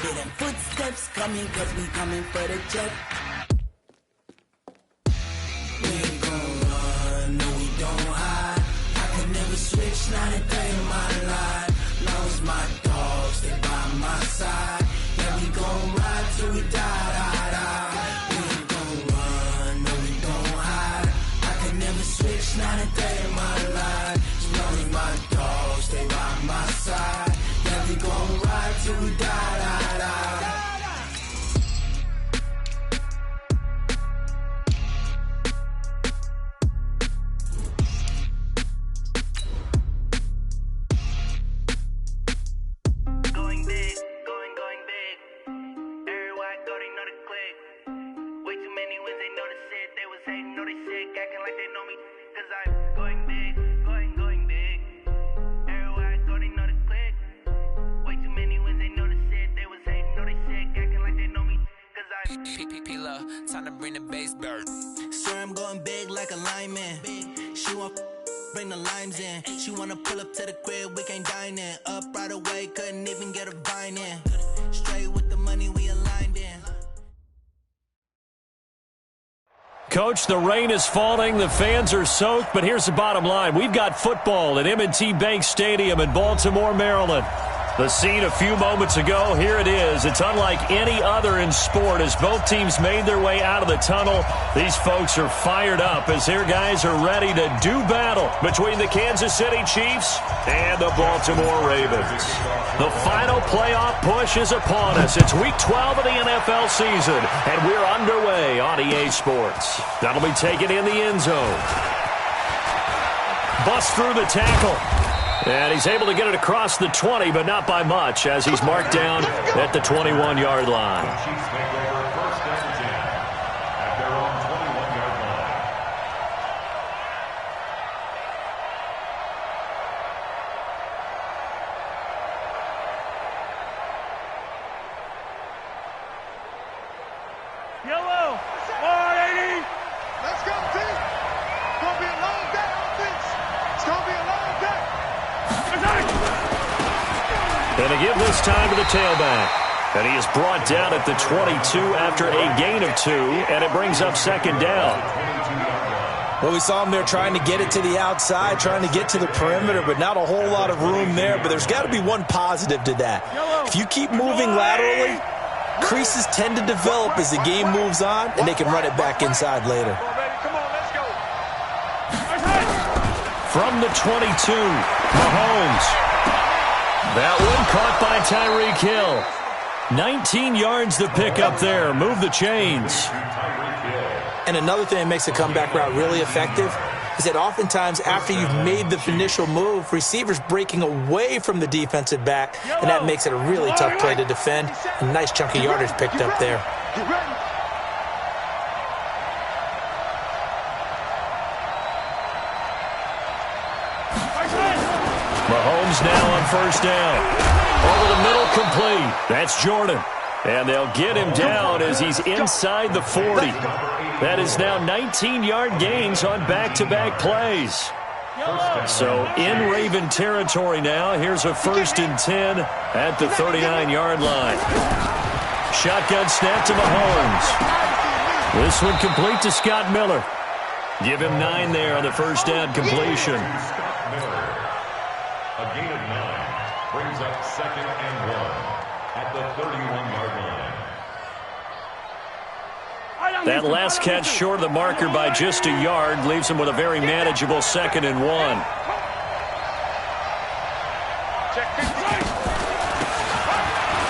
hear them footsteps coming, cause we coming for the check. We ain't gon' run, no we don't hide. I could never switch, not a day in my life. Long as my dogs stay by my side. Yeah, we gon' ride till we die, die, die. We ain't gon' run, no we don't hide. I could never switch, not a day in my life. As long as my dogs stay by my side. Yeah, we gon' ride till we die, die, die. Time to bring the bass bird. Sir, I'm going big like a lineman. She want bring the limes in. She wanna pull up to the crib, we can't dine in. Up right away, couldn't even get a vine in. Straight with the money, we aligned in. Coach, the rain is falling, the fans are soaked, but here's the bottom line. We've got football at M&T Bank Stadium in Baltimore, Maryland. The scene a few moments ago, here it is. It's unlike any other in sport as both teams made their way out of the tunnel. These folks are fired up as their guys are ready to do battle between the Kansas City Chiefs and the Baltimore Ravens. The final playoff push is upon us. It's Week 12 of the NFL season, and we're underway on EA Sports. That'll be taken in the end zone. Bust through the tackle. And he's able to get it across the 20, but not by much, as he's marked down at the 21-yard line. Yellow, 180. Let's go, team. It's going to be a long day, offense. It's going to be a long day. And they give this time to the tailback. And he is brought down at the 22 after a gain of 2, and it brings up second down. Well, we saw him there trying to get it to the outside, trying to get to the perimeter, but not a whole lot of room there. But there's got to be one positive to that. If you keep moving laterally, creases tend to develop as the game moves on, and they can run it back inside later. From the 22, Mahomes. That one caught by Tyreek Hill. 19 yards to pick up there. Move the chains. And another thing that makes a comeback route really effective is that oftentimes after you've made the initial move, receivers breaking away from the defensive back, and that makes it a really tough play to defend. A nice chunk of yardage picked up there. Mahomes now on first down. Over the middle, complete. That's Jordan. And they'll get him down as he's inside the 40. That is now 19-yard gains on back-to-back plays. So in Raven territory now. Here's a 1st and 10 at the 39-yard line. Shotgun snap to Mahomes. This one complete to Scott Miller. Give him 9 there on the first down completion. A gain of 9 brings up 2nd and 1 at the 31-yard line. That last catch short of the marker by just a yard leaves him with a very manageable 2nd and 1.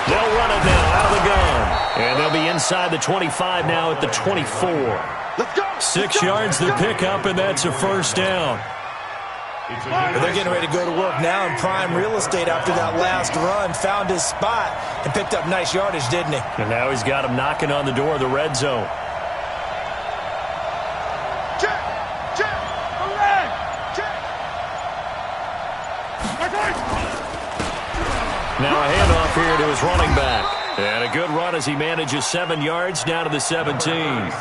They'll run it now out of the gun. And they'll be inside the 25 now at the 24. 6 yards to pick up, and that's a first down. They're getting ready to go to work now in prime real estate after that last run. Found his spot and picked up nice yardage, didn't he? And now he's got him knocking on the door of the red zone. Now a handoff here to his running back. And a good run as he manages 7 yards down to the 17.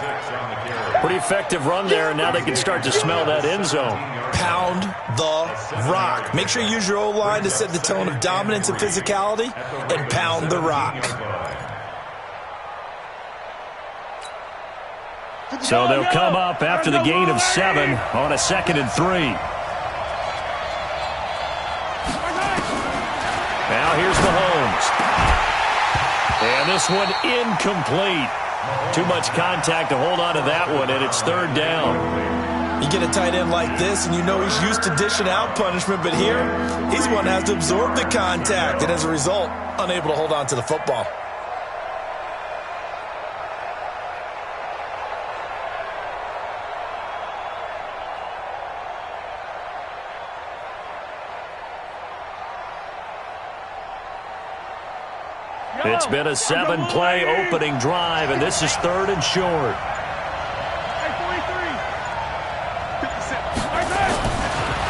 Pretty effective run there, and now they can start to smell that end zone. Pound the rock. Make sure you use your O-line to set the tone of dominance and physicality, and pound the rock. So they'll come up after the gain of 7 on a 2nd and 3. Now here's Mahomes. And this one incomplete. Too much contact to hold on to that one, and it's 3rd down. You get a tight end like this, and you know he's used to dishing out punishment, but here, he's one that has to absorb the contact, and as a result, unable to hold on to the football. It's been a 7-play opening drive, and this is 3rd and short.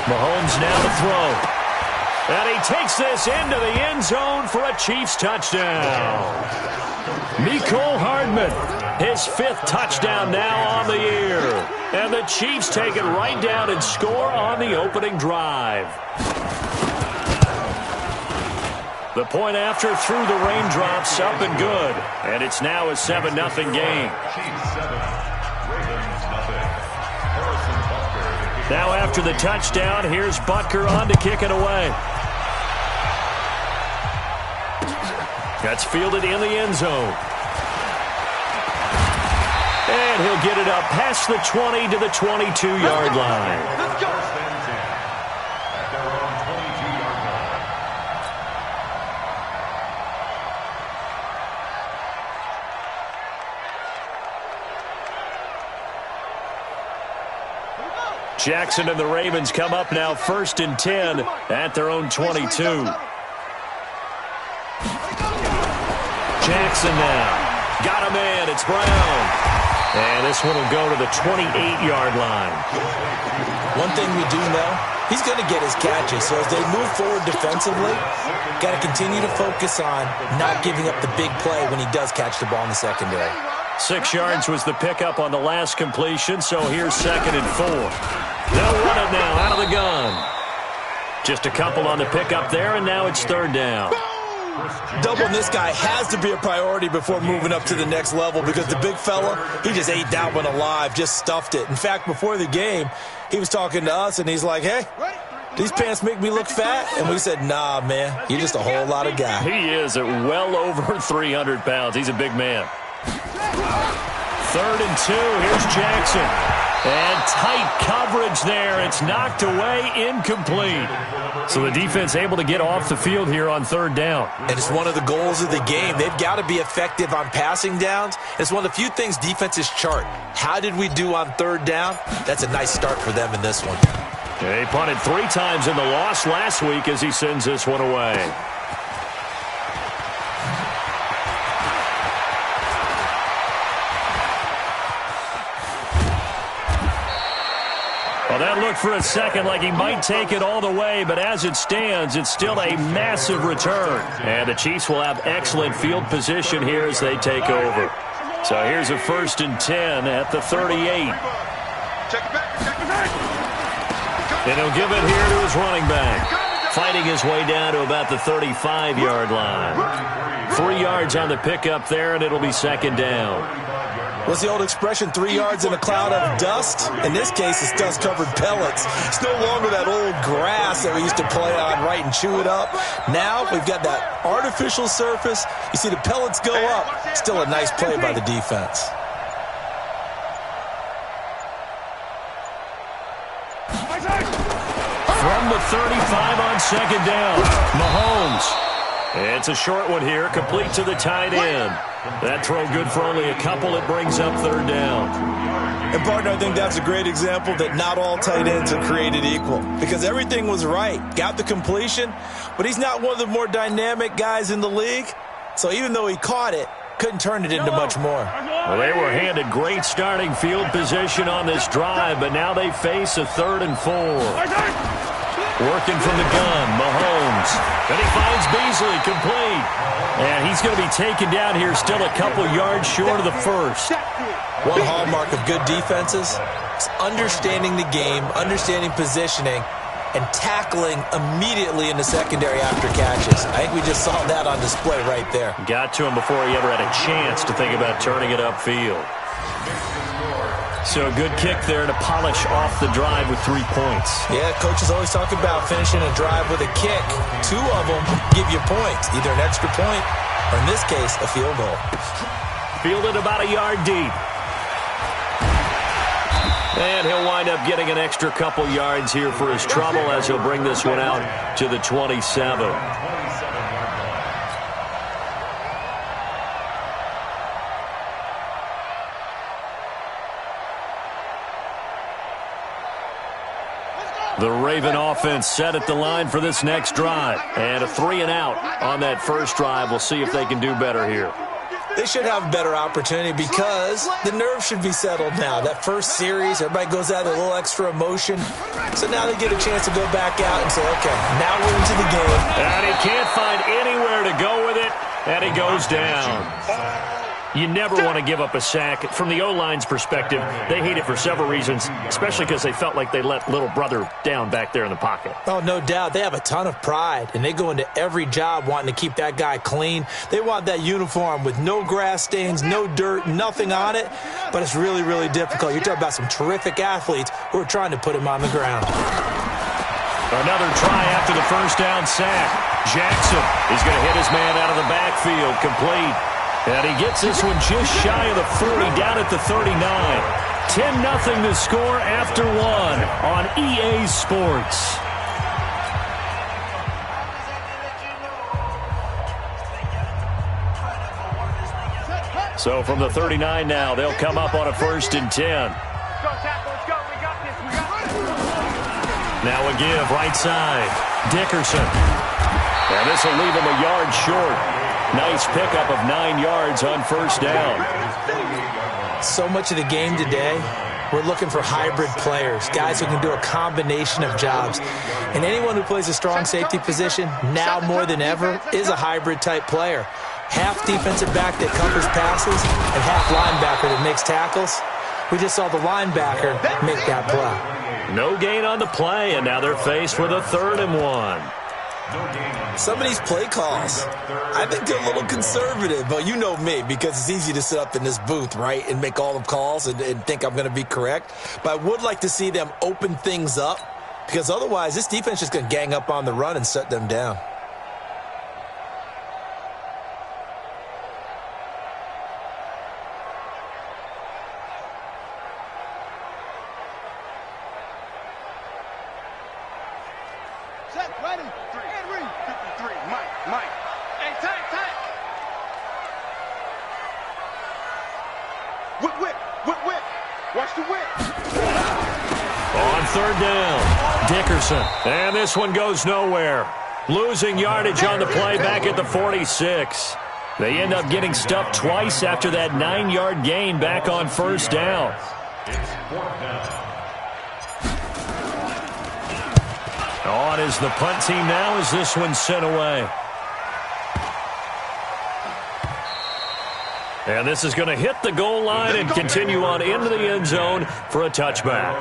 Mahomes now to throw. And he takes this into the end zone for a Chiefs touchdown. Mecole Hardman, his 5th touchdown now on the year. And the Chiefs take it right down and score on the opening drive. The point after through the raindrops, up and good. And it's now a 7-0 game. Now after the touchdown, here's Butker on to kick it away. That's fielded in the end zone. And he'll get it up past the 20 to the 22-yard line. Let's go. At their own 22-yard line. Jackson and the Ravens come up now 1st and 10 at their own 22. Jackson now. Got him in. It's Brown. And this one will go to the 28-yard line. One thing we do know, he's going to get his catches. So as they move forward defensively, got to continue to focus on not giving up the big play when he does catch the ball in the secondary. 6 yards was the pickup on the last completion, so here's 2nd and 4. They'll run it now out of the gun. Just a couple on the pickup there, and now it's 3rd down. Doubling this guy has to be a priority before moving up to the next level because the big fella, he just ate that one alive, just stuffed it. In fact, before the game, he was talking to us, and he's like, hey, these pants make me look fat? And we said, nah, man, you're just a whole lot of guy. He is at well over 300 pounds. He's a big man. 3rd and 2. Here's Jackson. And tight coverage there. It's knocked away, incomplete. So the defense able to get off the field here on 3rd down. And it's one of the goals of the game. They've got to be effective on passing downs. It's one of the few things defenses chart. How did we do on 3rd down? That's a nice start for them in this one. He punted 3 times in the loss last week as he sends this one away. Well, that looked for a second like he might take it all the way, but as it stands, it's still a massive return. And the Chiefs will have excellent field position here as they take over. So here's a 1st and 10 at the 38. And he'll give it here to his running back, fighting his way down to about the 35-yard line. 3 yards on the pickup there, and it'll be 2nd down. What's the old expression, 3 yards in a cloud of dust? In this case, it's dust-covered pellets. It's no longer that old grass that we used to play on, right, and chew it up. Now we've got that artificial surface. You see the pellets go up. Still a nice play by the defense. From the 35 on 2nd down, Mahomes. It's a short one here, complete to the tight end. That throw good for only a couple. It brings up 3rd down. And, partner, I think that's a great example that not all tight ends are created equal because everything was right. Got the completion, but he's not one of the more dynamic guys in the league. So even though he caught it, couldn't turn it into much more. Well, they were handed great starting field position on this drive, but now they face a 3rd and 4. Working from the gun, Mahomes. And he finds Beasley, complete. And he's going to be taken down here still a couple yards short of the 1st. One hallmark of good defenses is understanding the game, understanding positioning, and tackling immediately in the secondary after catches. I think we just saw that on display right there. Got to him before he ever had a chance to think about turning it upfield. So a good kick there to polish off the drive with 3 points. Yeah, coaches always talk about finishing a drive with a kick. 2 of them give you points, either an extra point or, in this case, a field goal. Fielded about a yard deep. And he'll wind up getting an extra couple yards here for his trouble as he'll bring this one out to the 27. The Raven offense set at the line for this next drive. And a 3-and-out on that first drive. We'll see if they can do better here. They should have a better opportunity because the nerves should be settled now. That first series, everybody goes out with a little extra emotion. So now they get a chance to go back out and say, okay, now we're into the game. And he can't find anywhere to go with it, and he goes down. You never want to give up a sack. From the O-line's perspective, they hate it for several reasons, especially because they felt like they let little brother down back there in the pocket. Oh, no doubt. They have a ton of pride, and they go into every job wanting to keep that guy clean. They want that uniform with no grass stains, no dirt, nothing on it, but it's really, really difficult. You're talking about some terrific athletes who are trying to put him on the ground. Another try after the first down sack. Jackson is going to hit his man out of the backfield, complete. And he gets this one just shy of the 40, down at the 39. 10-0 the score after 1 on EA Sports. So from the 39 now, they'll come up on a 1st and 10. Now a give, right side. Dickerson. And this will leave him a yard short. Nice pickup of 9 yards on first down. So much of the game today, we're looking for hybrid players, guys who can do a combination of jobs. And anyone who plays a strong safety position, now more than ever, is a hybrid-type player. Half defensive back that covers passes and half linebacker that makes tackles. We just saw the linebacker make that play. No gain on the play, and now they're faced with a 3rd and 1. Some of these play calls, I think they're a little conservative. But you know me, because it's easy to sit up in this booth, right, and make all the calls and think I'm going to be correct. But I would like to see them open things up, because otherwise this defense is just going to gang up on the run and shut them down. On 3rd down, Dickerson. And this one goes nowhere. Losing yardage on the play back at the 46. They end up getting stuffed twice after that 9-yard gain back on 1st down. On is the punt team now as this one's sent away. And this is going to hit the goal line and continue on into the end zone for a touchback.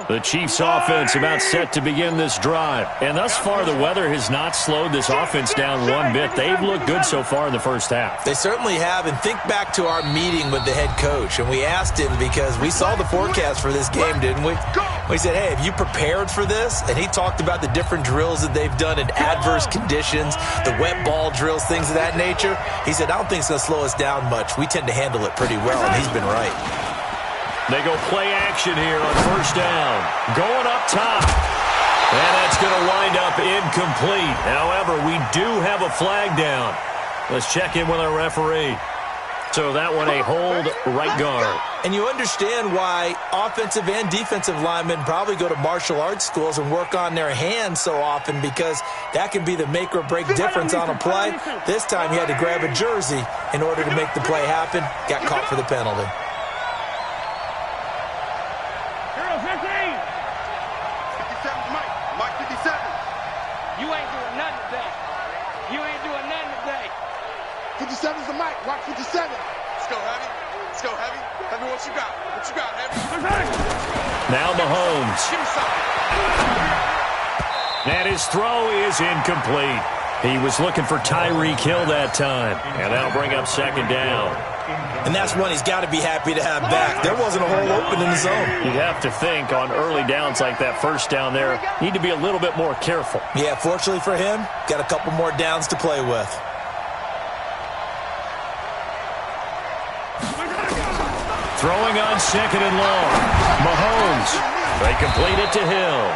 The Chiefs offense about set to begin this drive. And thus far, the weather has not slowed this offense down one bit. They've looked good so far in the first half. They certainly have. And think back to our meeting with the head coach. And we asked him, because we saw the forecast for this game, didn't we? We said, hey, have you prepared for this? And he talked about the different drills that they've done in adverse conditions, the wet ball drills, things of that nature. He said, I don't think it's going to slow us down much. We tend to handle it pretty well, and he's been right. They go play action here on 1st down. Going up top. And that's going to wind up incomplete. However, we do have a flag down. Let's check in with our referee. So that one a hold, right guard. And you understand why offensive and defensive linemen probably go to martial arts schools and work on their hands so often, because that can be the make or break difference on a play. This time he had to grab a jersey in order to make the play happen. Got caught for the penalty. Watch 57. Let's go, Heavy. Let's go, Heavy. Heavy, what you got? What you got, Heavy? Now Mahomes. Give me something. And his throw is incomplete. He was looking for Tyreek Hill that time. And that'll bring up second down. And that's one he's got to be happy to have back. There wasn't a hole open in the zone. You'd have to think on early downs like that first down there, need to be a little bit more careful. Yeah, fortunately for him, got a couple more downs to play with. Throwing on second and long. Mahomes. They complete it to Hill.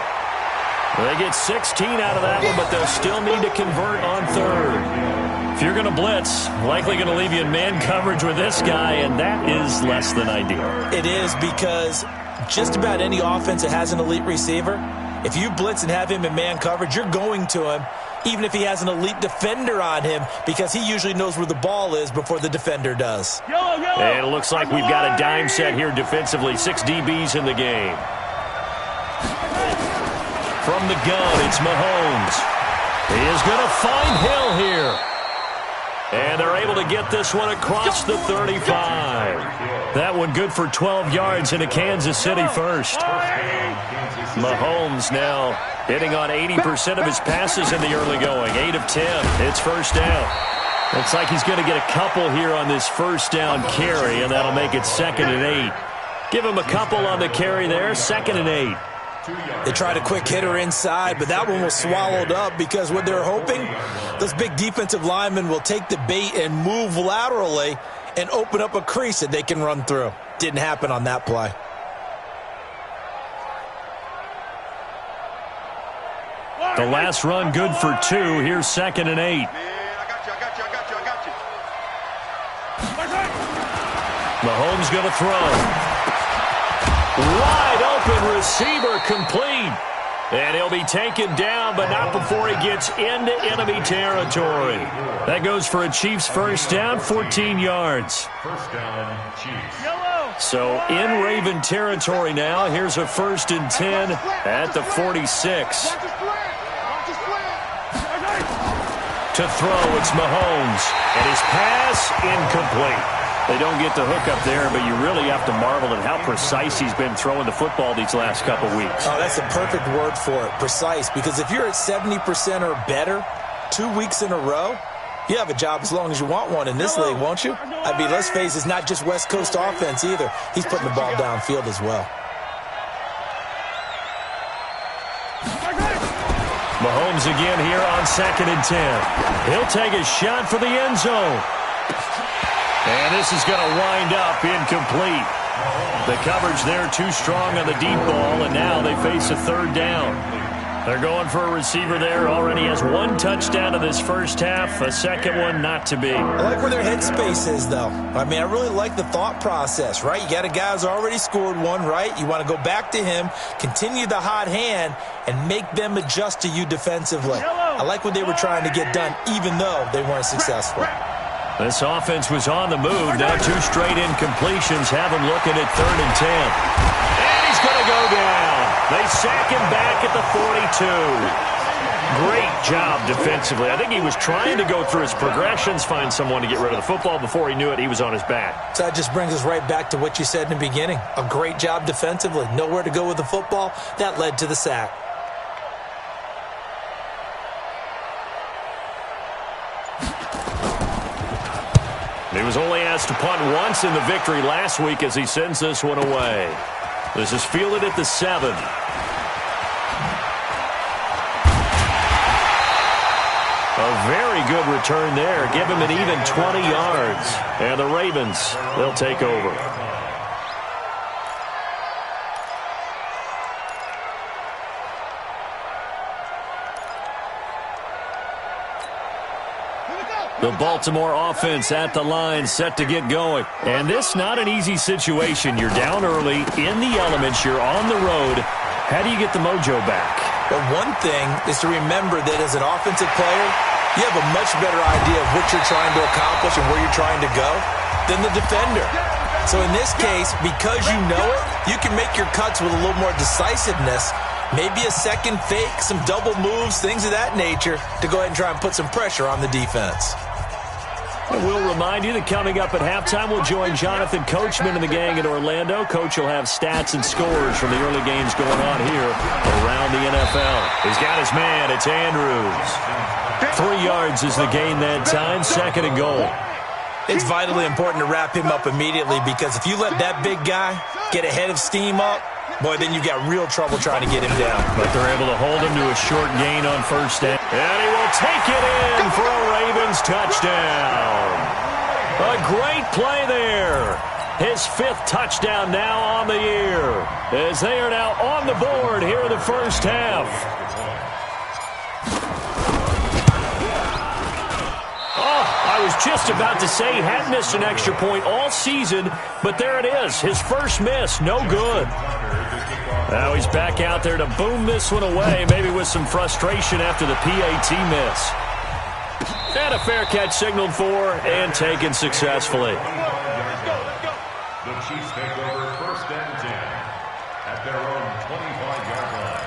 They get 16 out of that one, but they'll still need to convert on third. If you're going to blitz, likely going to leave you in man coverage with this guy, and that is less than ideal. It is, because just about any offense that has an elite receiver, if you blitz and have him in man coverage, you're going to him, even if he has an elite defender on him, because he usually knows where the ball is before the defender does. And it looks like we've got a dime set here defensively. 6 DBs in the game. From the gun, it's Mahomes. He is going to find Hill here. And they're able to get this one across the 35. That one good for 12 yards into Kansas City first. Mahomes now hitting on 80% of his passes in the early going. 8 of 10. It's first down. Looks like he's going to get a couple here on this first down carry, and that'll make it 2nd and 8. Give him a couple on the carry there. 2nd and 8. They tried a quick hitter inside, but that one was swallowed up because what they're hoping, those big defensive linemen will take the bait and move laterally and open up a crease that they can run through. Didn't happen on that play. The last run good for 2. Here's 2nd and 8. Man, I got you. Mahomes going to throw. Wide open receiver complete. And he'll be taken down, but not before he gets into enemy territory. That goes for a Chiefs first down, 14 yards. First down, Chiefs. So in Raven territory now. Here's a 1st and 10 at the 46. To throw, it's Mahomes. And his pass incomplete. They don't get the hook up there, but you really have to marvel at how precise he's been throwing the football these last couple weeks. Oh, that's a perfect word for it, precise, because if you're at 70% or better 2 weeks in a row, you have a job as long as you want one in this league, won't you? I mean, let's face it, it's not just West Coast offense either. He's putting the ball downfield as well. Mahomes again here on 2nd and 10. He'll take a shot for the end zone. And this is going to wind up incomplete. The coverage there too strong on the deep ball, and now they face a 3rd down. They're going for a receiver there. Already has 1 touchdown in this first half. A second one not to be. I like where their headspace is, though. I mean, I really like the thought process, right? You got a guy who's already scored 1, right? You want to go back to him, continue the hot hand, and make them adjust to you defensively. I like what they were trying to get done, even though they weren't successful. This offense was on the move. Now 2 straight incompletions have him looking at 3rd and 10. And he's going to go down. They sack him back at the 42. Great job defensively. I think he was trying to go through his progressions, find someone to get rid of the football. Before he knew it, he was on his back. So that just brings us right back to what you said in the beginning. A great job defensively. Nowhere to go with the football. That led to the sack. He was only asked to punt once in the victory last week as he sends this one away. This is fielded at the 7. A very good return there. Give him an even 20 yards. And the Ravens, they'll take over. The Baltimore offense at the line, set to get going. And this not an easy situation. You're down early, in the elements, you're on the road. How do you get the mojo back? Well, one thing is to remember that as an offensive player, you have a much better idea of what you're trying to accomplish and where you're trying to go than the defender. So in this case, because you know it, you can make your cuts with a little more decisiveness. Maybe a second fake, some double moves, things of that nature, to go ahead and try and put some pressure on the defense. And we'll remind you that coming up at halftime, we'll join Jonathan Coachman and the gang in Orlando. Coach will have stats and scores from the early games going on here around the NFL. He's got his man. It's Andrews. 3 yards is the gain that time, 2nd and goal. It's vitally important to wrap him up immediately because if you let that big guy get a head of steam up, boy, then you've got real trouble trying to get him down. But they're able to hold him to a short gain on 1st down. And he will take it in for a Ravens touchdown. A great play there. His 5th touchdown now on the year, as they are now on the board here in the first half. I was just about to say he had missed an extra point all season, but there it is. His first miss, no good. Now he's back out there to boom this one away, maybe with some frustration after the PAT miss. And a fair catch signaled for and taken successfully. The Chiefs take over 1st and 10 at their own 25-yard line.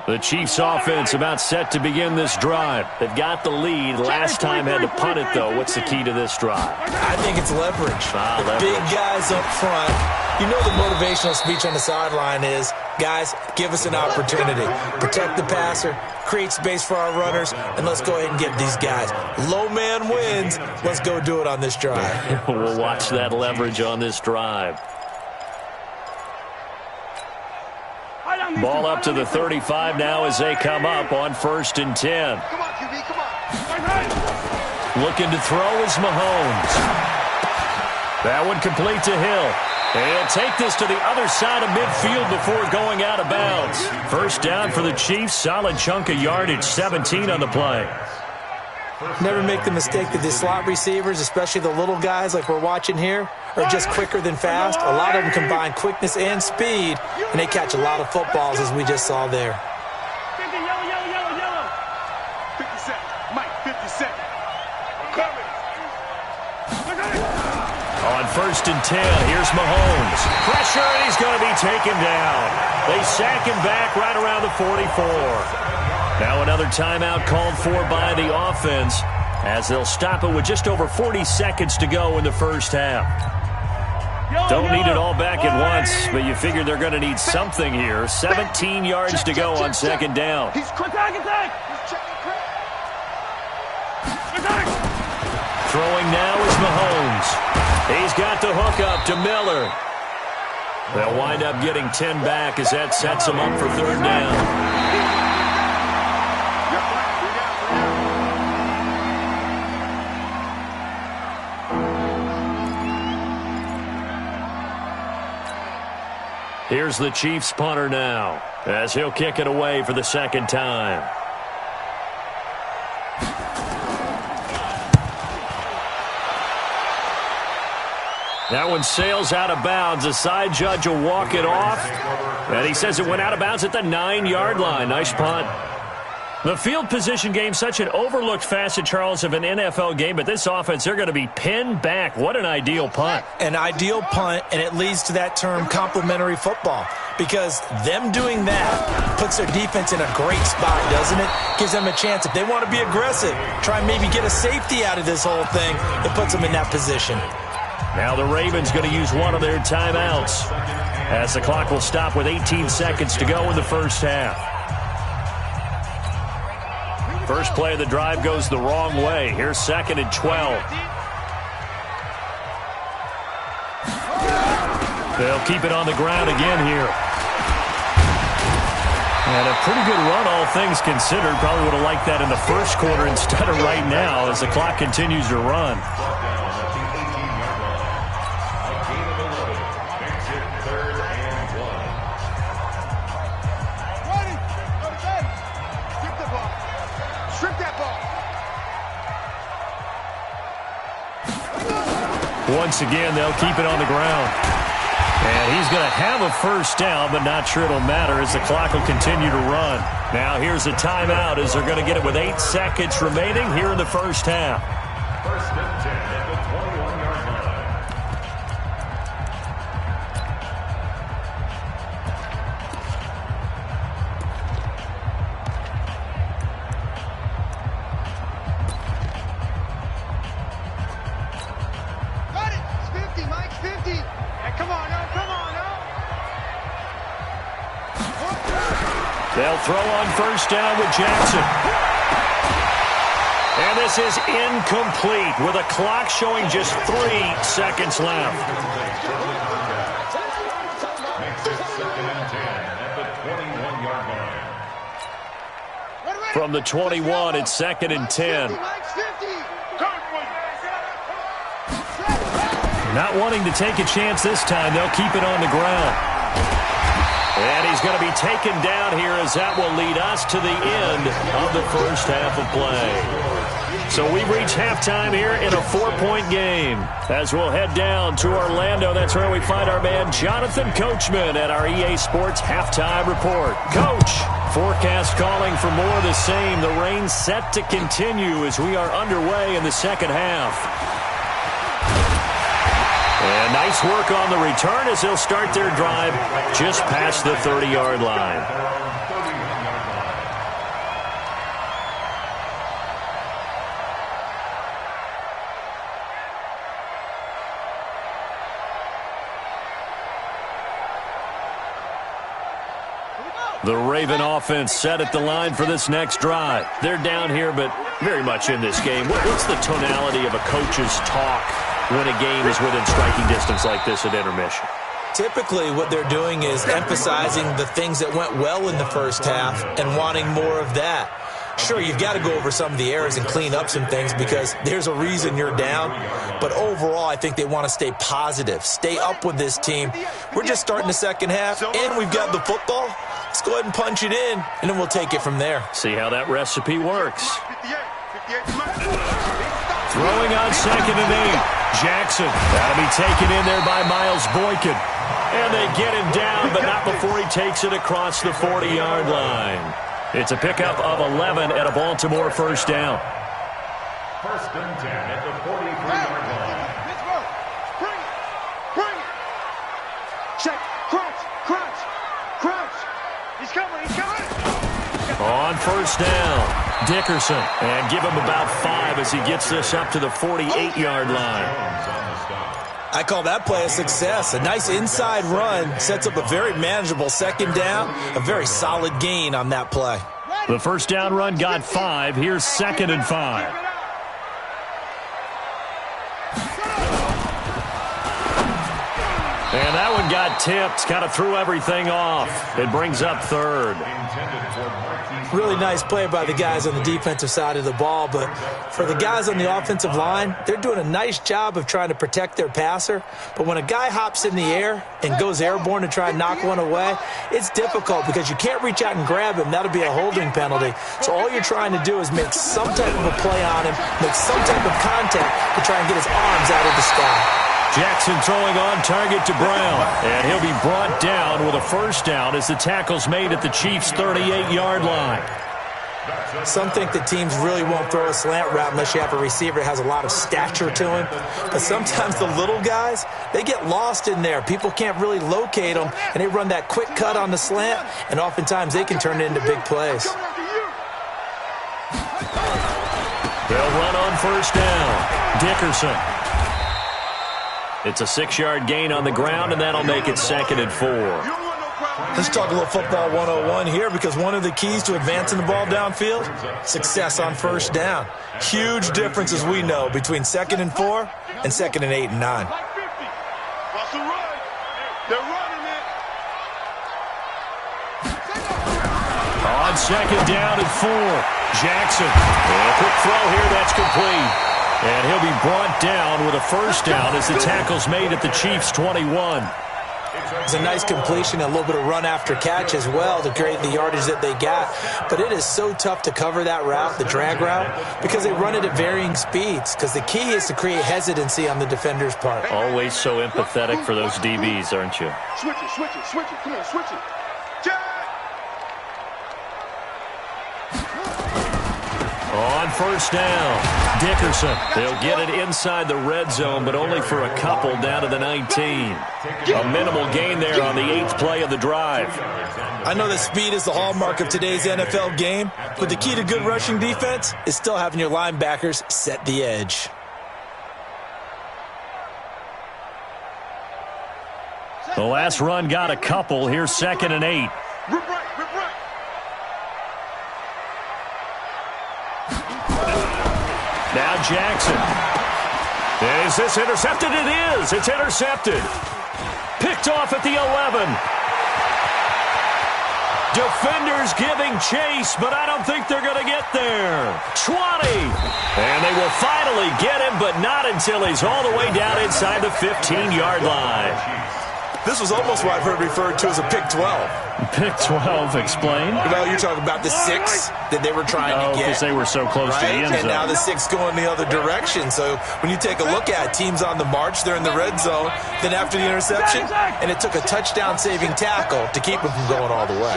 The Chiefs offense about set to begin this drive. They've got the lead. Last time had to punt it, though. What's the key to this drive? I think it's leverage. Leverage. Big guys up front. You know the motivational speech on the sideline is, guys, give us an opportunity. Protect the passer, create space for our runners, and let's go ahead and get these guys. Low man wins. Let's go do it on this drive. We'll watch that leverage on this drive. Ball up to the 35 now as they come up on 1st and 10. Come on, QB, come on. Looking to throw is Mahomes. That one complete to Hill. He'll take this to the other side of midfield before going out of bounds. 1st down for the Chiefs. Solid chunk of yardage, 17 on the play. Never make the mistake that the slot receivers, especially the little guys like we're watching here, are just quicker than fast. A lot of them combine quickness and speed, and they catch a lot of footballs, as we just saw there. 50, yellow. 50 seconds. Mike, 50 seconds. I'm coming. On 1st and 10, here's Mahomes. Pressure, and he's going to be taken down. They sack him back right around the 44. Now another timeout called for by the offense as they'll stop it with just over 40 seconds to go in the first half. Don't need it all back at once, but you figure they're going to need something here. 17 yards to go on 2nd down. He's attack. Throwing now is Mahomes. He's got the hook up to Miller. They'll wind up getting 10 back as that sets them up for 3rd down. Here's the Chiefs punter now as he'll kick it away for the 2nd time. That one sails out of bounds. The side judge will walk it off. And he says it went out of bounds at the 9-yard line. Nice punt. The field position game, such an overlooked facet, Charles, of an NFL game. But this offense, they're going to be pinned back. What an ideal punt. An ideal punt, and it leads to that term complementary football. Because them doing that puts their defense in a great spot, doesn't it? Gives them a chance. If they want to be aggressive, try and maybe get a safety out of this whole thing, it puts them in that position. Now the Ravens going to use one of their timeouts as the clock will stop with 18 seconds to go in the first half. First play of the drive goes the wrong way. Here's 2nd and 12. They'll keep it on the ground again here. And a pretty good run, all things considered. Probably would have liked that in the first quarter instead of right now as the clock continues to run. Once again, they'll keep it on the ground. And he's going to have a first down, but not sure it'll matter as the clock will continue to run. Now here's a timeout as they're going to get it with 8 seconds remaining here in the first half. First and 10 at the 21-yard line. They'll throw on first down with Jackson. And this is incomplete with a clock showing just 3 seconds left. Makes it 2nd and 10 at the 21-yard line. From the 21, it's 2nd and 10. Not wanting to take a chance this time, they'll keep it on the ground. And he's going to be taken down here as that will lead us to the end of the first half of play. So we've reached halftime here in a 4-point game. As we'll head down to Orlando, that's where we find our man Jonathan Coachman at our EA Sports Halftime Report. Coach, forecast calling for more of the same. The rain set to continue as we are underway in the second half. And nice work on the return as they'll start their drive just past the 30-yard line. The Raven offense set at the line for this next drive. They're down here, but very much in this game. What's the tonality of a coach's talk when a game is within striking distance like this at intermission? Typically, what they're doing is emphasizing the things that went well in the first half and wanting more of that. Sure, you've got to go over some of the errors and clean up some things because there's a reason you're down. But overall, I think they want to stay positive, stay up with this team. We're just starting the second half, and we've got the football. Let's go ahead and punch it in, and then we'll take it from there. See how that recipe works. Throwing on 2nd and 8. Jackson. That'll be taken in there by Miles Boykin. And they get him down, but not before he takes it across the 40-yard line. It's a pickup of 11 at a Baltimore first down. 1st and 10 at the 43-yard line. Bring it. Bring it. Check. Crouch. Crouch. Crouch. He's coming. He's coming. On first down, Dickerson. And give him about 5 as he gets this up to the 48-yard line. I call that play a success. A nice inside run sets up a very manageable second down. A very solid gain on that play. The first down run got 5. Here's 2nd and 5. And that one got tipped. Kind of threw everything off. It brings up 3rd. Really nice play by the guys on the defensive side of the ball, but for the guys on the offensive line, they're doing a nice job of trying to protect their passer. But when a guy hops in the air and goes airborne to try and knock one away, it's difficult because you can't reach out and grab him. That'll be a holding penalty. So all you're trying to do is make some type of a play on him, make some type of contact to try and get his arms out of the sky. Jackson throwing on target to Brown. And he'll be brought down with a first down as the tackle's made at the Chiefs' 38-yard line. Some think that teams really won't throw a slant route unless you have a receiver that has a lot of stature to him. But sometimes the little guys, they get lost in there. People can't really locate them, and they run that quick cut on the slant, and oftentimes they can turn it into big plays. They'll run on first down. Dickerson. It's a 6-yard gain on the ground, and that'll make it 2nd and 4. Let's talk a little football 101 here because one of the keys to advancing the ball downfield, success on first down. Huge difference, as we know, between 2nd and 4 and 2nd and 8 and 9. On 2nd down and 4, Jackson. And a quick throw here, that's complete. And he'll be brought down with a first down as the tackle's made at the Chiefs' 21. It's a nice completion, a little bit of run after catch as well to create the yardage that they got. But it is so tough to cover that route, the drag route, because they run it at varying speeds. Because the key is to create hesitancy on the defender's part. Always so empathetic for those DBs, aren't you? Switch it, switch it, switch it. Come on, switch it. Jack! On first down, Dickerson. They'll get it inside the red zone, but only for a couple down to the 19. A minimal gain there on the 8th play of the drive. I know that speed is the hallmark of today's NFL game, but the key to good rushing defense is still having your linebackers set the edge. The last run got a couple. Here's 2nd and 8. Rip right, rip right. Now Jackson. Is this intercepted? It is. It's intercepted. Picked off at the 11. Defenders giving chase, but I don't think they're going to get there. 20. And they will finally get him, but not until he's all the way down inside the 15-yard line. This was almost what I've heard referred to as a pick 12. Pick 12, explain. Well, you're talking about the 6 that they were trying to get. Because they were so close to the end zone. And now the 6 going the other direction. So when you take a look at teams on the march, they're in the red zone. Then after the interception, and it took a touchdown-saving tackle to keep them from going all the way.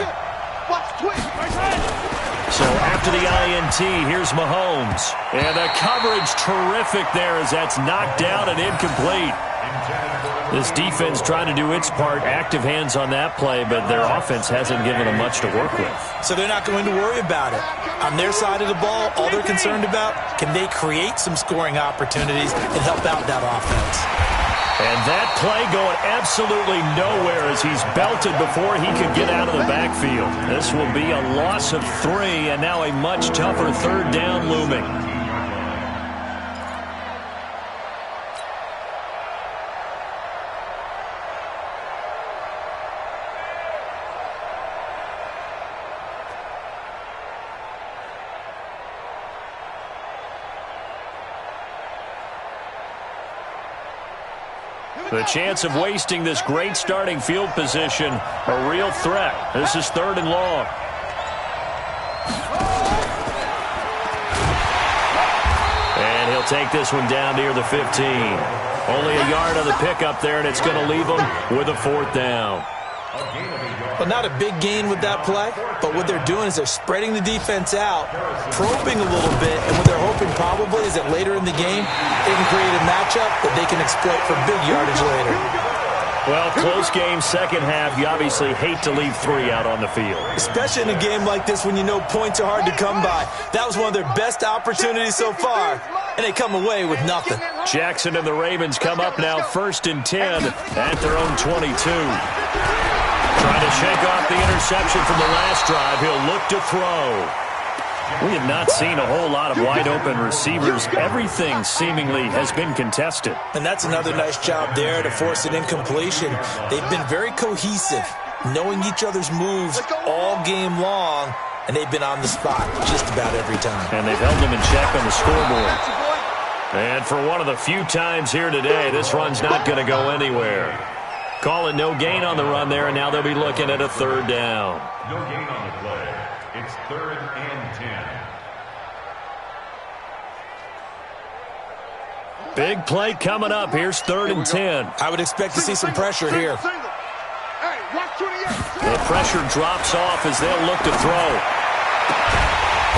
So after the INT, here's Mahomes. And the coverage terrific there as that's knocked down and incomplete. This defense trying to do its part, active hands on that play, but their offense hasn't given them much to work with. So they're not going to worry about it. On their side of the ball, all they're concerned about, can they create some scoring opportunities and help out that offense? And that play going absolutely nowhere as he's belted before he could get out of the backfield. This will be a loss of 3, and now a much tougher third down looming. The chance of wasting this great starting field position, a real threat. This is 3rd and long. And he'll take this one down near the 15. Only a yard on the pickup there, and it's going to leave him with a 4th down. Well, not a big gain with that play, but what they're doing is they're spreading the defense out, probing a little bit, and what they're hoping probably is that later in the game, they can create a matchup that they can exploit for big yardage later. Well, close game, second half. You obviously hate to leave 3 out on the field. Especially in a game like this when you know points are hard to come by. That was one of their best opportunities so far, and they come away with nothing. Jackson and the Ravens come up now 1st and 10 at their own 22. Trying to shake off the interception from the last drive. He'll look to throw. We have not seen a whole lot of wide-open receivers. Everything seemingly has been contested. And that's another nice job there to force an incompletion. They've been very cohesive, knowing each other's moves all game long, and they've been on the spot just about every time. And they've held them in check on the scoreboard. And for one of the few times here today, this run's not going to go anywhere. Call it no gain on the run there, and now they'll be looking at a 3rd down. No gain on the play. It's 3rd and 10. Big play coming up. Here's 3rd and 10. I would expect to see some pressure here. The pressure drops off as they'll look to throw.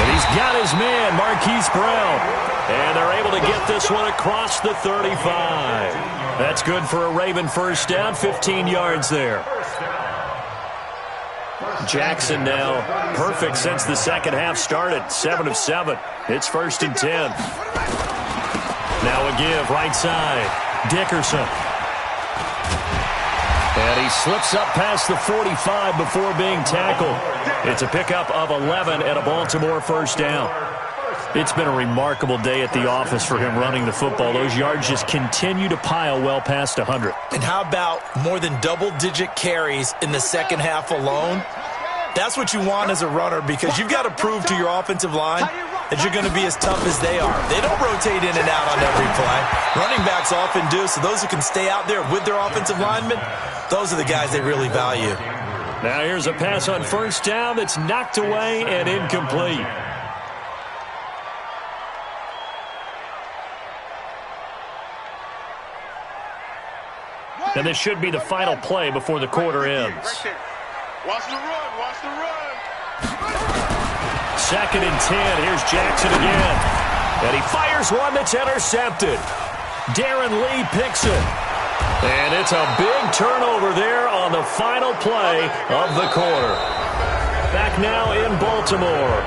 And he's got his man, Marquise Brown. And they're able to get this one across the 35. That's good for a Raven 1st down, 15 yards there. Jackson now perfect since the second half started, 7 of 7. It's 1st and 10. Now a give, right side, Dickerson. And he slips up past the 45 before being tackled. It's a pickup of 11 and a Baltimore 1st down. It's been a remarkable day at the office for him running the football. Those yards just continue to pile well past 100. And how about more than double-digit carries in the second half alone? That's what you want as a runner, because you've got to prove to your offensive line that you're going to be as tough as they are. They don't rotate in and out on every play. Running backs often do, so those who can stay out there with their offensive linemen, those are the guys they really value. Now here's a pass on 1st down that's knocked away and incomplete. And this should be the final play before the quarter ends. Watch the run, watch the run. 2nd and 10. Here's Jackson again. And he fires one that's intercepted. Darren Lee picks it. And it's a big turnover there on the final play of the quarter. Back now in Baltimore.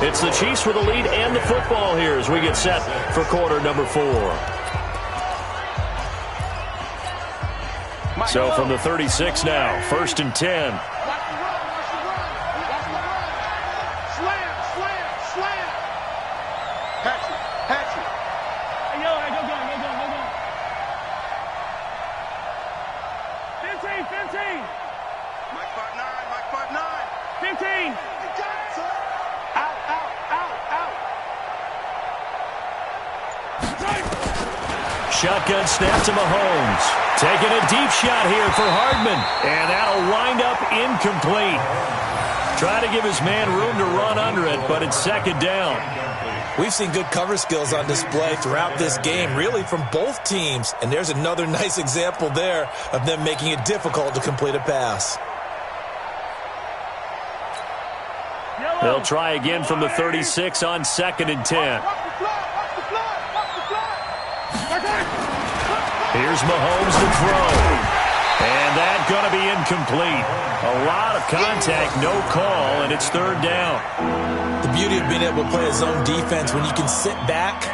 It's the Chiefs with the lead and the football here as we get set for quarter number 4. So from the 36 now, 1st and 10. Slam. Patrick. green. Out, out, out, out. Shotgun snap to Mahomes. Taking a deep shot here for Hardman. And that'll wind up incomplete. Trying to give his man room to run under it, but it's second down. We've seen good cover skills on display throughout this game, really from both teams. And there's another nice example there of them making it difficult to complete a pass. They'll try again from the 36 on 2nd and 10. Here's Mahomes to throw. And that's going to be incomplete. A lot of contact, no call, and it's third down. The beauty of being able to play a zone defense when you can sit back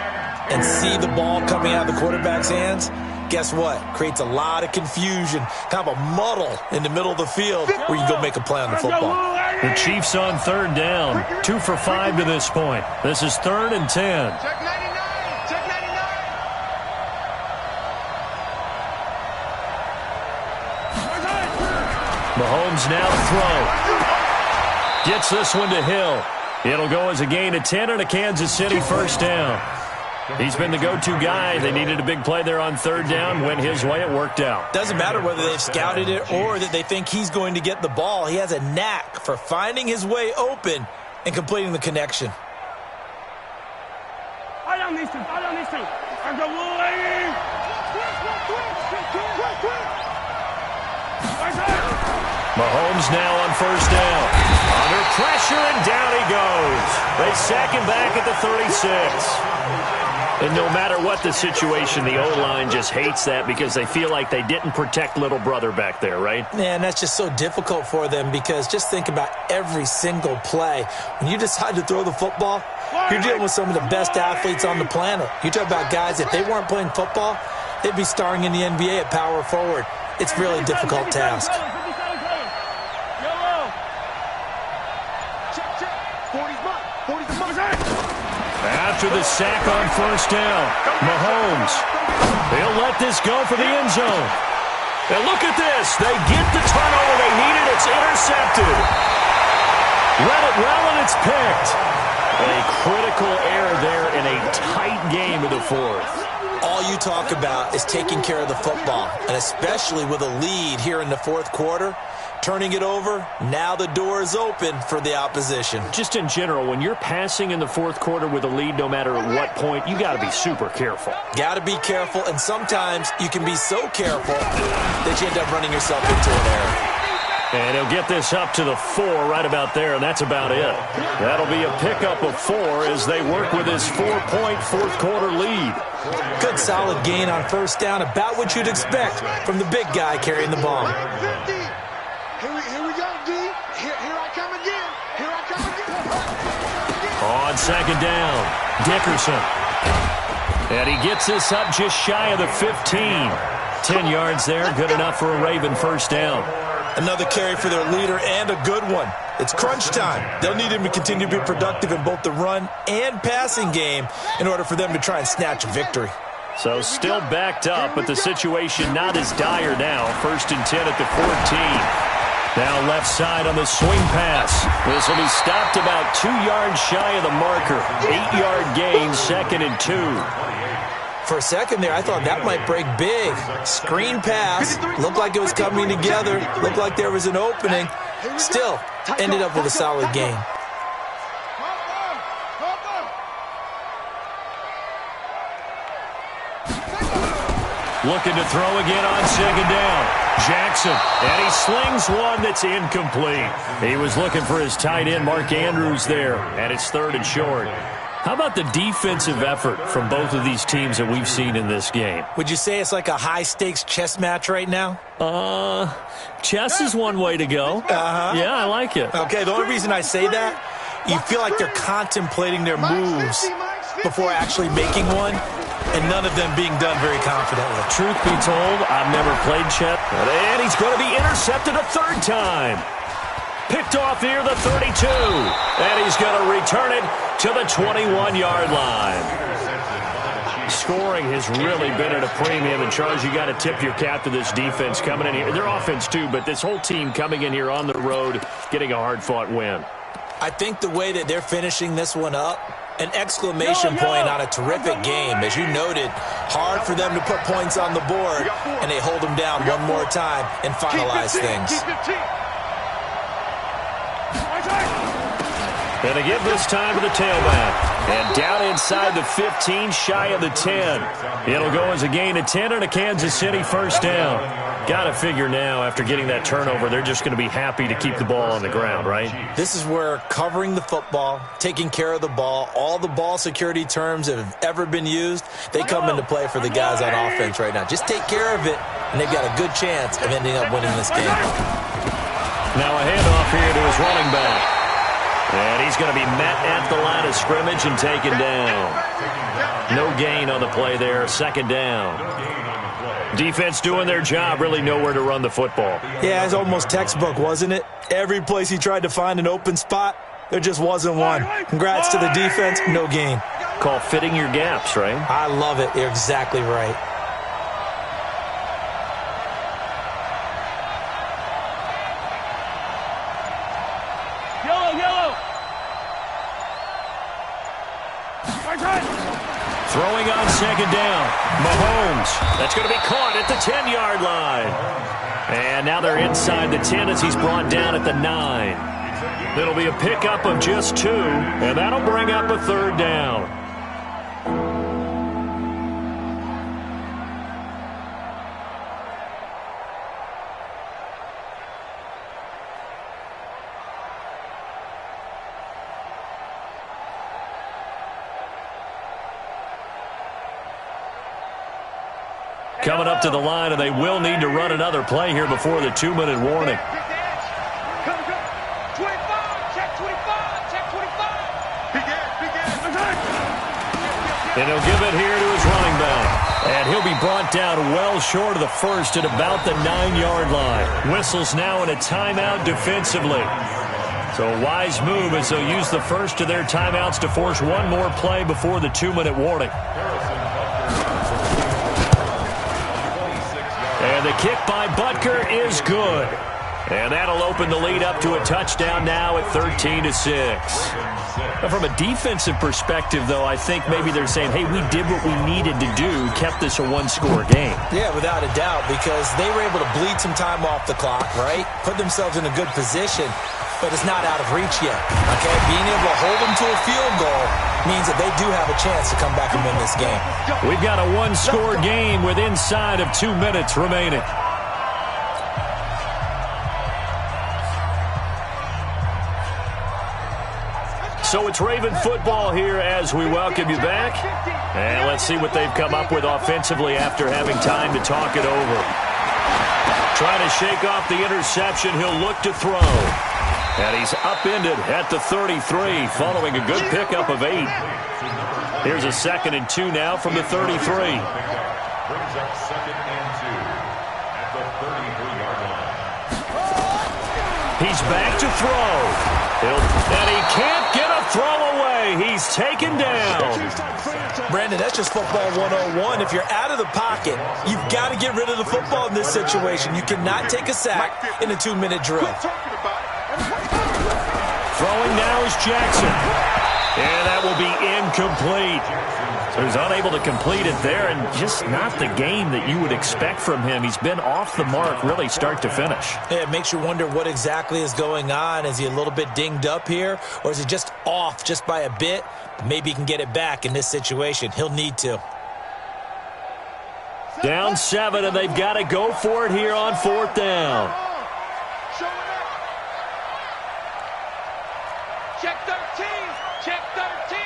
and see the ball coming out of the quarterback's hands, guess what? Creates a lot of confusion, kind of a muddle in the middle of the field where you go make a play on the football. The Chiefs on third down, 2 for 5 to this point. This is 3rd and 10. Check 99. Check 99. Mahomes now to throw. Gets this one to Hill. It'll go as a gain of 10 and a Kansas City first down. He's been the go-to guy. They needed a big play there on third down. Went his way. It worked out. Doesn't matter whether they've scouted it or that they think he's going to get the ball. He has a knack for finding his way open and completing the connection. I don't need to. I don't need to. I'm the Mahomes now on first down. Under pressure, and down he goes. They sack him back at the 36. And no matter what the situation, the O-line just hates that because they feel like they didn't protect little brother back there, right? Man, that's just so difficult for them because just think about every single play. When you decide to throw the football, you're dealing with some of the best athletes on the planet. You talk about guys, if they weren't playing football, they'd be starring in the NBA at power forward. It's really a difficult task. After the sack on first down, Mahomes, he'll let this go for the end zone. And look at this. They get the turnover they needed. It's intercepted. Read it well, and it's picked. A critical error there in a tight game in the fourth. All you talk about is taking care of the football, and especially with a lead here in the fourth quarter. Turning it over, now the door is open for the opposition. Just in general, when you're passing in the fourth quarter with a lead, no matter at what point, you got to be super careful. Got to be careful, and sometimes you can be so careful that you end up running yourself into an error. And he'll get this up to the 4 right about there, and that's about it. That'll be a pickup of 4 as they work with his 4-point fourth quarter lead. Good solid gain on first down, about what you'd expect from the big guy carrying the ball. Here we go, D. Here I come again. Here I come again. On second down, Dickerson. And he gets this up just shy of the 15. 10 yards there, good enough for a Raven first down. Another carry for their leader and a good one. It's crunch time. They'll need him to continue to be productive in both the run and passing game in order for them to try and snatch a victory. So still backed up, but the situation not as dire now. 1st and 10 at the 14. Now left side on the swing pass. This will be stopped about 2 yards shy of the marker. 8-yard gain, 2nd and 2. For a second there, I thought that might break big. Screen pass. Looked like it was coming together. Looked like there was an opening. Still, ended up with a solid gain. Looking to throw again on second down. Jackson, and he slings one that's incomplete. He was looking for his tight end, Mark Andrews, there, and it's 3rd and short. How about the defensive effort from both of these teams that we've seen in this game? Would you say it's like a high-stakes chess match right now? Chess is one way to go. Yeah, I like it. Okay, the only reason I say that, you feel like they're contemplating their moves before actually making one, and none of them being done very confidently. Truth be told, I've never played chess, and he's going to be intercepted a 3rd time. Picked off near the 32, and he's going to return it to the 21-yard line. Scoring has really been at a premium, and Charles, you got to tip your cap to this defense coming in here. Their offense too, but this whole team coming in here on the road, getting a hard-fought win. I think the way that they're finishing this one up, an exclamation point on a terrific game. As you noted, hard for them to put points on the board, and they hold them down one more time and finalize things. And they give this time to the tailback. And down inside the 15, shy of the 10. It'll go as a gain of 10 and a Kansas City first down. Got to figure now, after getting that turnover, they're just going to be happy to keep the ball on the ground, right? This is where covering the football, taking care of the ball, all the ball security terms that have ever been used, they come into play for the guys on offense right now. Just take care of it, and they've got a good chance of ending up winning this game. Now a handoff here to his running back. And he's going to be met at the line of scrimmage and taken down. No gain on the play there, second down. Defense doing their job, really nowhere to run the football. Yeah, it's almost textbook, wasn't it? Every place he tried to find an open spot, there just wasn't one. Congrats to the defense, no gain. Call fitting your gaps, right? I love it. You're exactly right. Throwing on second down. Mahomes. That's going to be caught at the 10-yard line. And now they're inside the 10 as he's brought down at the 9. It'll be a pickup of just 2, and that'll bring up a third down. Coming up to the line, and they will need to run another play here before the 2-minute warning. And he'll give it here to his running back. And he'll be brought down well short of the first at about the 9-yard line. Whistles now in a timeout defensively. So a wise move as they'll use the first of their timeouts to force one more play before the 2-minute warning. And the kick by Butker is good. And that'll open the lead up to a touchdown now at 13-6. Now from a defensive perspective, though, I think maybe they're saying, hey, we did what we needed to do, kept this a one-score game. Yeah, without a doubt, because they were able to bleed some time off the clock, right? Put themselves in a good position, but it's not out of reach yet, okay? Being able to hold them to a field goal means that they do have a chance to come back and win this game. We've got a one-score game with inside of 2 minutes remaining. So it's Raven football here as we welcome you back. And let's see what they've come up with offensively after having time to talk it over. Trying to shake off the interception, he'll look to throw. And he's upended at the 33 following a good pickup of 8. Here's a 2nd and 2 now from the 33. Brings up 2nd and 2 at the 33-yard line. He's back to throw. And he can't get a throw away. He's taken down. Brandon, that's just football 101. If you're out of the pocket, you've got to get rid of the football in this situation. You cannot take a sack in a 2-minute drill. Throwing now is Jackson. And that will be incomplete. So he's unable to complete it there, and just not the game that you would expect from him. He's been off the mark really start to finish. Yeah, it makes you wonder what exactly is going on. Is he a little bit dinged up here, or is he just off just by a bit? Maybe he can get it back in this situation. He'll need to. Down 7, and they've got to go for it here on 4th down. Check 13. Check 13.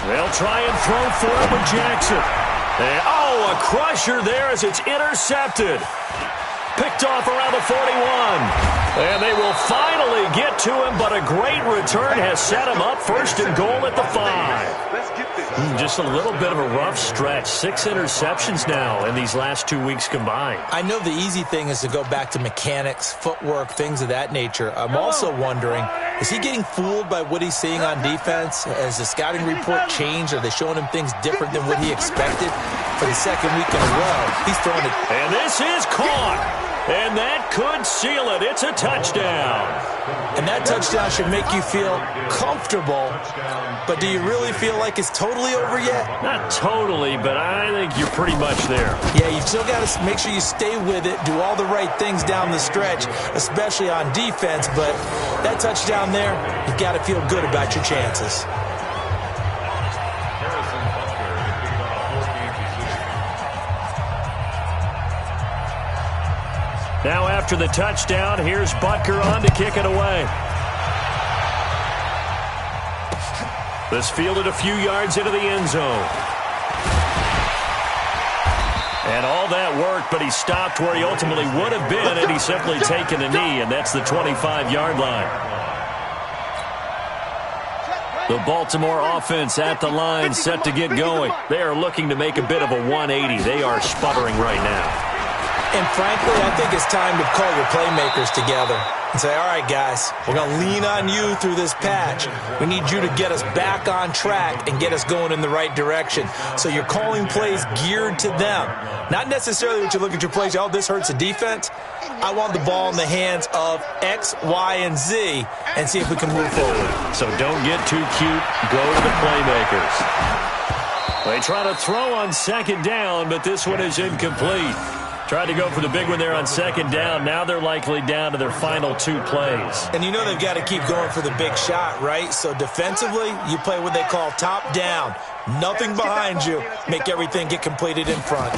They'll try and throw for it with Jackson. And, a crusher there as it's intercepted. Picked off around the 41. And they will finally get to him, but a great return has set him up 1st and goal at the 5. Let's get this. Just a little bit of a rough stretch. 6 interceptions now in these last 2 weeks combined. I know the easy thing is to go back to mechanics, footwork, things of that nature. I'm also wondering Is he getting fooled by what he's seeing on defense? Has the scouting report changed? Are they showing him things different than what he expected? For the second week in a row, he's throwing it. And this is caught. And that could seal it. It's a touchdown. And that touchdown should make you feel comfortable. But do you really feel like it's totally over yet? Not totally, but I think you're pretty much there. Yeah, you've still got to make sure you stay with it, do all the right things down the stretch, especially on defense. But that touchdown there, you've got to feel good about your chances. Now after the touchdown, here's Butker on to kick it away. This fielded a few yards into the end zone. And all that worked, but he stopped where he ultimately would have been had he simply taken a knee, and that's the 25-yard line. The Baltimore offense at the line, set to get going. They are looking to make a bit of a 180. They are sputtering right now. And frankly, I think it's time to call your playmakers together and say, all right, guys, we're going to lean on you through this patch. We need you to get us back on track and get us going in the right direction. So you're calling plays geared to them. Not necessarily that you look at your plays, oh, this hurts the defense. I want the ball in the hands of X, Y, and Z and see if we can move forward. So don't get too cute. Go to the playmakers. They try to throw on second down, but this one is incomplete. Tried to go for the big one there on second down. Now they're likely down to their final two plays. And you know they've got to keep going for the big shot, right? So defensively, you play what they call top down. Nothing behind you. Make everything get completed in front.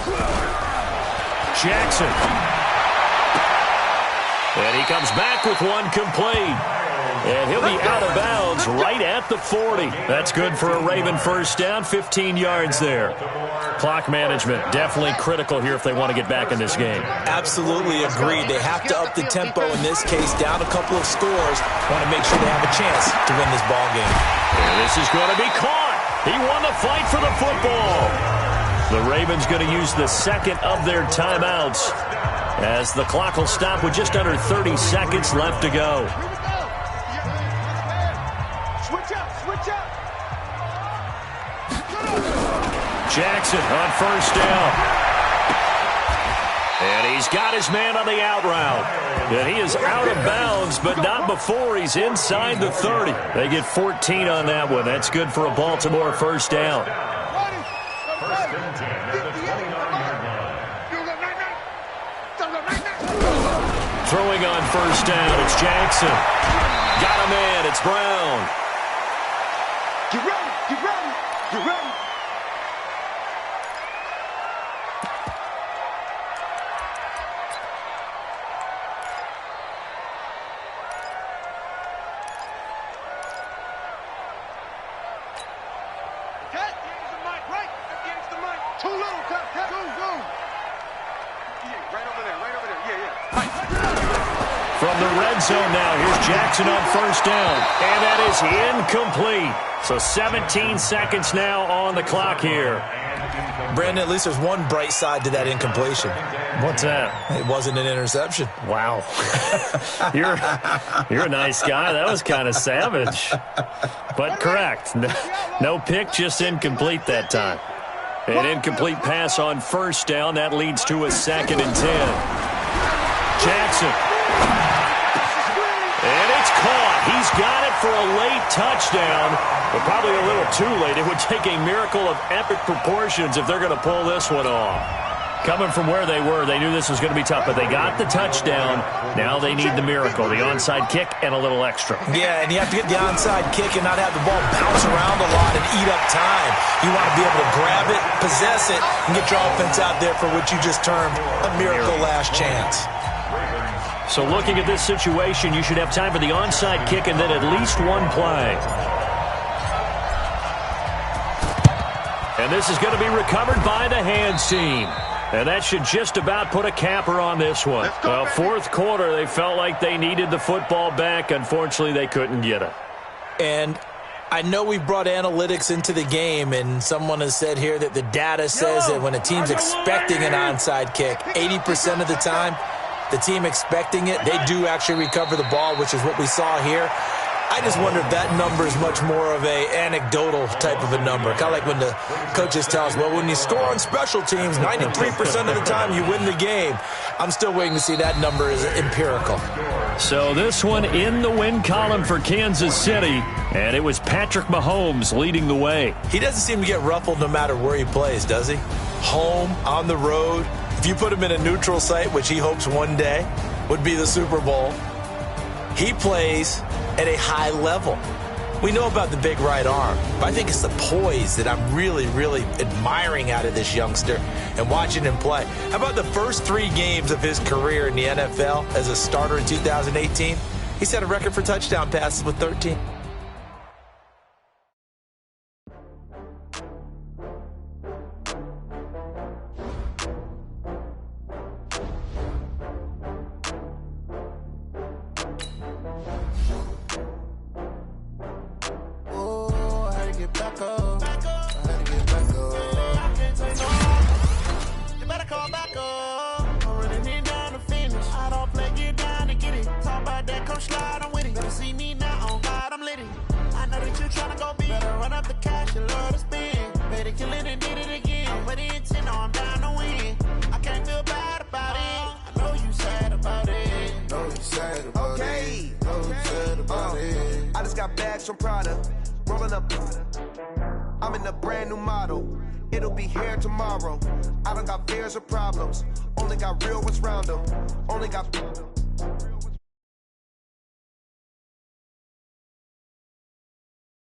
Jackson. And he comes back with one complete. And he'll be out of bounds right at the 40. That's good for a Raven first down, 15 yards there. Clock management definitely critical here if they want to get back in this game. Absolutely agreed. They have to up the tempo in this case, down a couple of scores. Want to make sure they have a chance to win this ball game. And this is going to be caught. He won the fight for the football. The Ravens going to use the second of their timeouts as the clock will stop with just under 30 seconds left to go. Jackson on first down. And he's got his man on the out route. And he is out of bounds, but not before he's inside the 30. They get 14 on that one. That's good for a Baltimore first down. First and 10 at the 29-yard line. Throwing on first down, it's Jackson. Got a man, it's Brown. Get ready, get ready, get ready. From the red zone now, here's Jackson on first down. And that is incomplete. So 17 seconds now on the clock here. Brandon, at least there's one bright side to that incompletion. What's that? It wasn't an interception. Wow. You're a nice guy. That was kind of savage. But correct. No pick, just incomplete that time. An incomplete pass on first down. That leads to a 2nd and 10. Jackson. And it's caught. He's got it for a late touchdown, but probably a little too late. It would take a miracle of epic proportions if they're going to pull this one off. Coming from where they were, they knew this was going to be tough, but they got the touchdown. Now they need the miracle, the onside kick and a little extra. Yeah, and you have to get the onside kick and not have the ball bounce around a lot and eat up time. You want to be able to grab it, possess it, and get your offense out there for what you just termed a miracle last chance. So looking at this situation, you should have time for the onside kick and then at least one play. And this is going to be recovered by the hands team. And that should just about put a capper on this one. Well, fourth quarter, they felt like they needed the football back. Unfortunately, they couldn't get it. And I know we've brought analytics into the game, and someone has said here that the data says that when a team's expecting an onside kick, 80% of the time, the team expecting it, they do actually recover the ball, which is what we saw here. I just wonder if that number is much more of a anecdotal type of a number. Kind of like when the coaches tell us, well, when you score on special teams, 93% of the time you win the game. I'm still waiting to see that number is empirical. So this one in the win column for Kansas City, and it was Patrick Mahomes leading the way. He doesn't seem to get ruffled no matter where he plays, does he? Home, on the road. If you put him in a neutral site, which he hopes one day would be the Super Bowl, he plays at a high level. We know about the big right arm, but I think it's the poise that I'm really, really admiring out of this youngster and watching him play. How about the first 3 games of his career in the NFL as a starter in 2018? He set a record for touchdown passes with 13. From Prada, rolling up. I'm in a brand new model. It'll be here tomorrow. I don't got fears or problems. Only got real ones round them. Only got